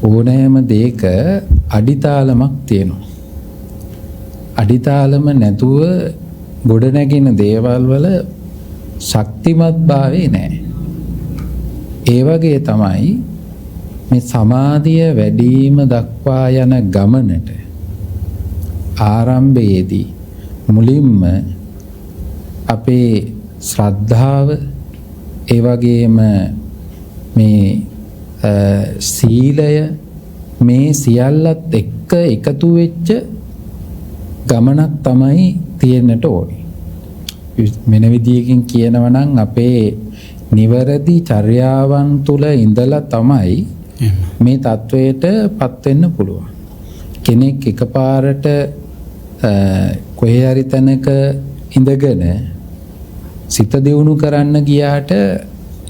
ඕනෑම දෙයක අඩිතාලමක් තියෙනවා. අඩිතාලම නැතුව ගොඩනැගෙන දේවල් වල ශක්තිමත් භාවය නැහැ. ඒ වගේ තමයි මේ සමාධිය වැඩිම දක්වා යන ගමනට ආරම්භයේදී මුලින්ම අපේ ශ්‍රද්ධාව ඒ වගේම මේ සීලය මේ සියල්ලත් එක්ක එකතු වෙච්ච ගමනක් තමයි තියෙන්නට ඕනේ. මෙන්න විදියකින් කියනවා නම් අපේ නිවැරදි චර්යාවන් තුල ඉඳලා තමයි මේ தത്വයටපත් වෙන්න පුළුවන්. කෙනෙක් එකපාරට කොහේ හරි තැනක ඉඳගෙන සිත දියුණු කරන්න ගියාට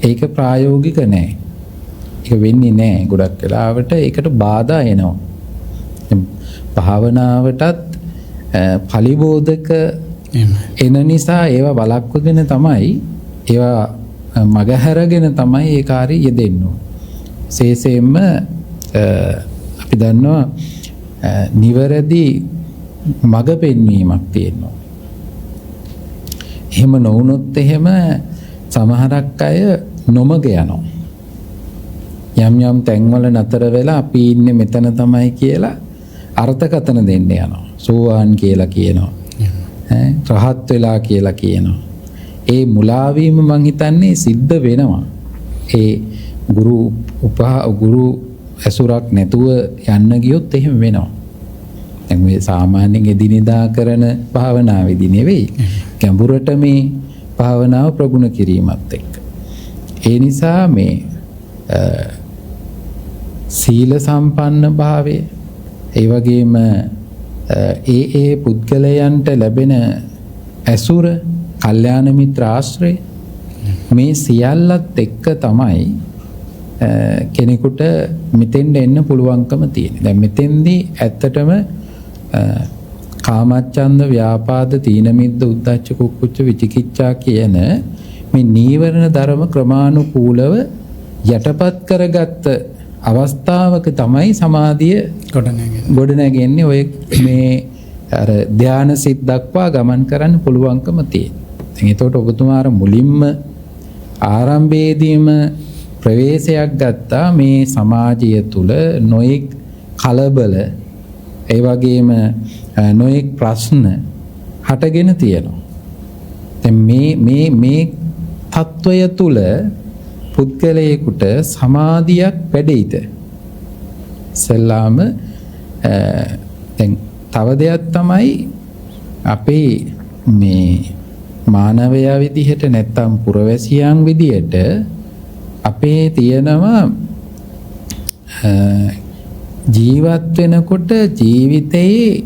ඒක ප්‍රායෝගික නෑ. ඒක වෙන්නේ නෑ. ගොඩක් වෙලාවට ඒකට බාධා එනවා. භාවනාවටත් පලිබෝධක එන නිසා ඒවා වළක්වගෙන තමයි ඒවා මගහැරගෙන තමයි ඒ කාර්යය යෙදෙන්නේ. විශේෂයෙන්ම අපි දන්නවා නිවැරදි මඟ පෙන්වීමක් තියෙනවා. එහෙම නොවුනොත් එහෙම සමහරක් අය නොමග යනවා. යම් යම් තැන්වල නතර වෙලා අපි ඉන්නේ මෙතන තමයි කියලා අර්ථකථන දෙන්න යනවා. සෝවාන් කියලා කියනවා. රහත් වෙලා කියලා කියනවා. ඒ මුලාවීම මං හිතන්නේ සිද්ධ වෙනවා. ඒ ගුරු ඇසුරක් නැතුව යන්න ගියොත් එහෙම වෙනවා. දැන් මේ සාමාන්‍යයෙන් එදිනෙදා කරන භාවනාවේදී නෙවෙයි. ගැඹුරට මේ භාවනාව ප්‍රගුණ කිරීමත් එක්ක. ඒ නිසා මේ සීල සම්පන්න භාවය ඒ වගේම ඒ පුද්ගලයන්ට ලැබෙන ඇසුර, කල්යාණ මිත්‍ර ආශ්‍රය මේ සියල්ලත් එක්ක තමයි කෙනෙකුට මෙතෙන්ට එන්න පුළුවන්කම තියෙන්නේ. දැන් මෙතෙන්දී ඇත්තටම කාමච්ඡන්ද, ව්‍යාපාද, තීන මිද්ද, උද්ධච්ච, කුක්කුච්ච, විචිකිච්ඡා කියන මේ නීවරණ ධර්ම ක්‍රමානුකූලව යටපත් කරගත්ත අවස්ථාවක තමයි සමාධිය ගොඩනැගෙන්නේ. ඔය මේ අර ධානය සිත් දක්වා ගමන් කරන්න පුළුවන්කම තියෙනවා. දැන් ඒතකොට ඔබතුමා අර මුලින්ම ආරම්භයේදීම ප්‍රවේශයක් ගත්තා මේ සමාජය තුල නොඑක් කලබල ඒ වගේම නොඑක් ප්‍රශ්න හටගෙන තියෙනවා. දැන් මේ තත්වය තුල පුද්ගලයෙකුට සමාධියක් වැඩෙයිද? සල්ලාම දැන් තව දෙයක් තමයි අපේ මේ මානවයා විදිහට නැත්තම් පුරවැසියන් විදිහට අපේ තියෙනවා ජීවත් වෙනකොට ජීවිතයේ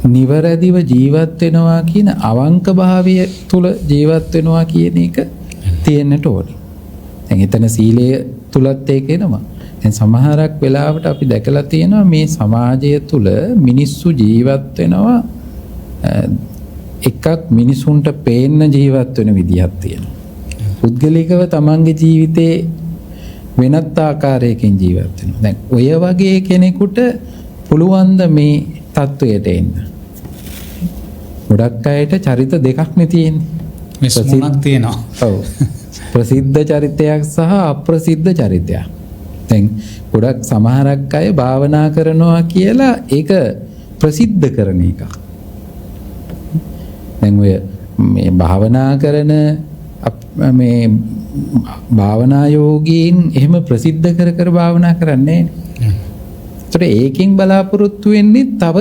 නිවැරදිව ජීවත් වෙනවා කියන අවංක භාවය තුල ජීවත් වෙනවා කියන එක තියෙන්නට ඕනේ. දැන් එතන සීලය තුලත් ඒක එනවා. දැන් සමහරක් වෙලාවට අපි දැකලා තියෙනවා මේ සමාජය තුල මිනිස්සු ජීවත් වෙනවා එකක් මිනිසුන්ට පේන්න ජීවත් වෙන විදිහක් තියෙනවා. පුද්ගලිකව තමන්ගේ ජීවිතේ වෙනත් ආකාරයකින් ජීවත් වෙනවා. දැන් ඔය වගේ කෙනෙකුට පුළුවන් ද මේ තත්වයට එන්න? ගොඩක් අයට චරිත දෙකක් නේ තියෙන්නේ. මේ සුමුණක් තියෙනවා. ඔව්. ප්‍රසිද්ධ චරිතයක් සහ අප්‍රසිද්ධ චරිතයක්. දැන් ගොඩක් සමහරක් අය භාවනා කරනවා කියලා ඒක ප්‍රසිද්ධ කරන එක. දැන් ඔය මේ භාවනා කරන මේ භාවනා යෝගීන් එහෙම ප්‍රසිද්ධ කර භාවනා කරන්නේ නැහැ. ඒතර ඒකෙන් බලාපොරොත්තු වෙන්නේ තව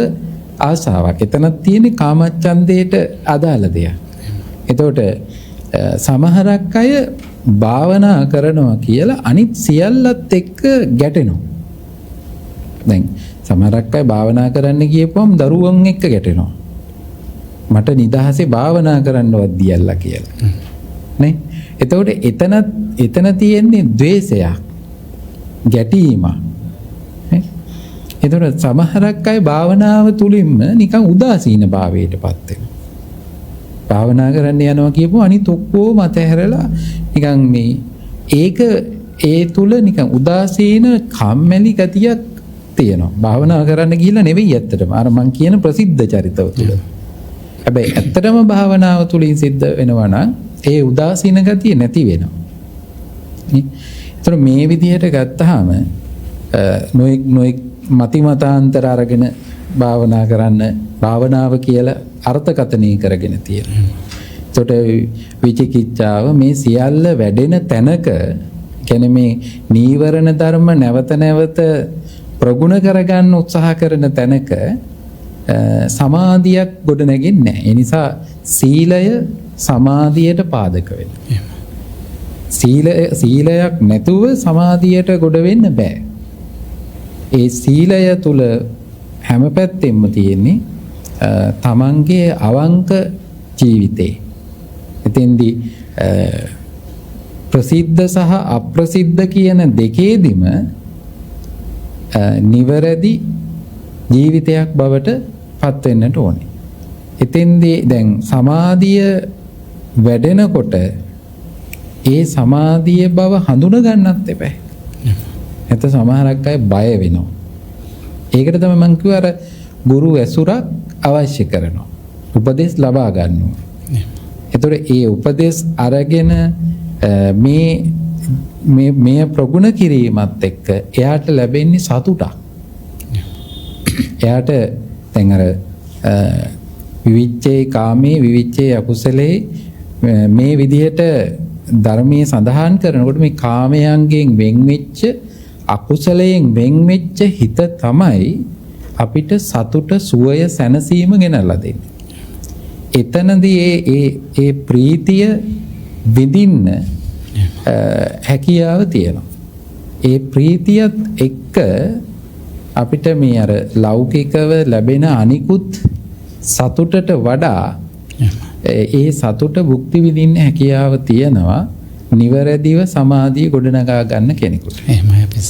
ආසාවක්. එතනක් තියෙන්නේ කාමච්ඡන්දයට අදාළ දෙයක්. එතකොට සමහරක් අය භාවනා කරනවා කියලා අනිත් සියල්ලත් එක්ක ගැටෙනවා. දැන් සමහරක් අය භාවනා කරන්න ගියපුවම දරුවන් එක්ක ගැටෙනවා. මට නිදහසේ භාවනා කරන්නවත් දියල්ලා කියලා. නේ? එතකොට එතන තියෙන්නේ ද්වේෂයක්, ගැටීමක්. නේ? එතකොට සමහරක් අය භාවනාව තුලින්ම නිකන් උදාසීන භාවයටපත් වෙනවා. භාවනා කරන්න යනවා කියපුවා අනිත් ඔක්කොම අතහැරලා නිකන් මේ ඒක ඒ තුල නිකන් උදාසීන කම්මැලි ගතියක් තියෙනවා. භාවනා කරන්න ගිහිල්ලා නෙවෙයි ඇත්තටම. අර මං කියන ප්‍රසිද්ධ චරිතව තුල. හැබැයි ඇත්තටම භාවනාව තුලින් සිද්ධ වෙනවා නම් ඒ උදාසීන ගතිය නැති වෙනවා. ඒතර මේ විදිහට ගත්තාම නොඑක් මතිමතාන්තර අරගෙන භාවනා කරන්න භාවනාව කියලා අර්ථකථනය කරගෙන තියෙනවා. ඒතකොට විචිකිච්ඡාව මේ සියල්ල වැඩෙන තැනක කියන්නේ මේ නීවරණ ධර්ම නැවත නැවත ප්‍රගුණ කරගන්න උත්සාහ කරන තැනක සමාධියක් ගොඩ නැගෙන්නේ නැහැ. ඒ නිසා සීලය සමාධියට පාදක වෙනවා. සීලයක් නැතුව සමාධියට ගොඩ වෙන්න බෑ. ඒ සීලය තුල හැම පැත්තෙම තියෙන්නේ තමන්ගේ අවංක ජීවිතේ. එතෙන්දී ප්‍රසිද්ධ සහ අප්‍රසිද්ධ කියන දෙකේදීම නිවැරදි ජීවිතයක් බවට පත් වෙන්නට ඕනේ. එතෙන්දී දැන් සමාධිය වැඩෙනකොට ඒ සමාධිය බව හඳුන ගන්නත් එපා. එතන සමහරක් අය බය වෙනවා. ඒකට තමයි මම කිව්වා අර ගුරු ඇසුරක් අවශ්‍ය කරනවා. උපදෙස් ලබා ගන්නවා. ඒතර ඒ උපදෙස් අරගෙන මේ ප්‍රගුණ කිරීමත් එක්ක එයාට ලැබෙන්නේ සතුටක්. එයාට දැන් අර විවිච්ඡේ කාමේ විවිච්ඡේ අකුසලේ මේ විදිහට ධර්මයේ සඳහන් කරනකොට මේ කාමයන්ගෙන් වෙන් වෙච්ච අකුසලයෙන් වෙන් වෙච්ච හිත තමයි අපිට සතුට සුවය සැනසීම ගෙනල්ලා දෙන්නේ. එතනදී ඒ ප්‍රීතිය විඳින්න හැකියාව තියෙනවා. ඒ ප්‍රීතියත් එක්ක අපිට මේ අර ලෞකිකව ලැබෙන අනිකුත් සතුටට වඩා ඒ සතුට භුක්ති විඳින්න හැකියාව තියෙනවා නිවැරදිව සමාධිය ගොඩනගා ගන්න කෙනෙකුට. එහෙමයි අපි